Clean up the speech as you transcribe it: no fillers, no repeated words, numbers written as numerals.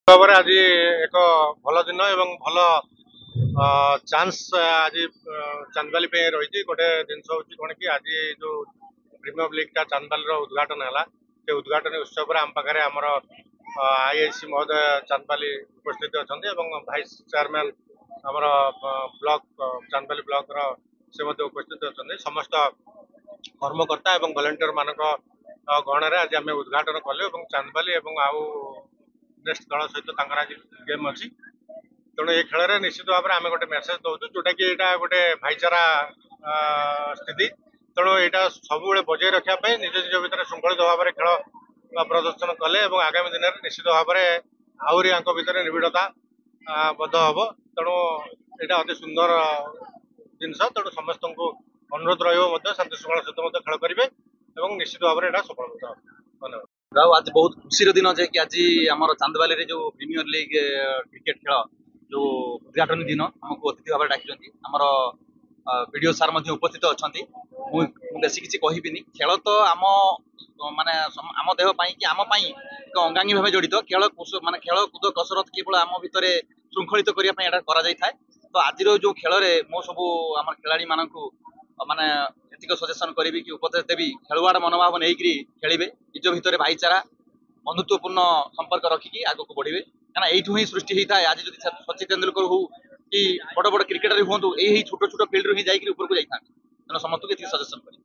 भाव आज एक भल दिन एवं भल चांस आज चांदबाली रही गोटे जिनस हूँ कौन कि आज जो प्रीमियर लीग टा चांदबाली उद्घाटन है से उद्घाटन उत्सव आम पाखे आमर आईआईसी महोदय चांदबाली उपस्थित अच्छा भाइस चेयरमैन आमर ब्लॉक चांदबाली ब्लॉक से उपस्थित अच्छा समस्त कर्मकर्ता एवं भलेंटियर मानक गणर आज आम उद्घाटन कलु चांदबाली आउ नेक्स्ट दल सहित आज गेम अच्छी तेणु ये खेल में निश्चित भाव में आम गोटे मेसेज दौचु जोटा कि यहाँ गोटे भाईचारा स्थिति तेणु यहाँ सब बजाय रखापी निज निज भितर श्रृंखलित भाव में खेल प्रदर्शन कले आगामी दिन में निश्चित भाव में आहरी भितर निबिड़ता बद्ध हम तेणु यहाँ अति सुंदर जिनस तेणु समस्त को अनुरोध रही शांति श्रृंखला सहित खेल करेंगे निश्चित भाव में सफल धन्यवाद। आज बहुत खुशी दिन जे कि आज आम चांदबाली जो प्रीमियर लीग क्रिकेट खेल जो उद्घाटन दिन आमको अतिथि भाव डाकी आमर वीडियो सार उपस्थित अच्छा बेसी किसी कहबी खेल तो आम माने आम देह कि आम एक अंगांगी भाव जड़ित खेल माने खेल कूद कसरत केवल आम भितर श्रृंखलित करने तो आज जो खेल मो सब आम खेलाड़ी मानू माने एतिक सजेसन करी कि उपदेश देवी खेलुआड़ मनोभाव नहीं खेलिए निज भितर भाईचारा बंधुत्वपूर्ण संपर्क रखिकी आग को बढ़े क्या यू ही सृष्टि होता है। आज जब सचिन तेंदुलकर हो कि बड़ बड़ क्रिकेटर हूँ यही छोट छोट फिल्ड रू ही जाकर ऊपर को जाता तेना समस्त को सजेसन करी।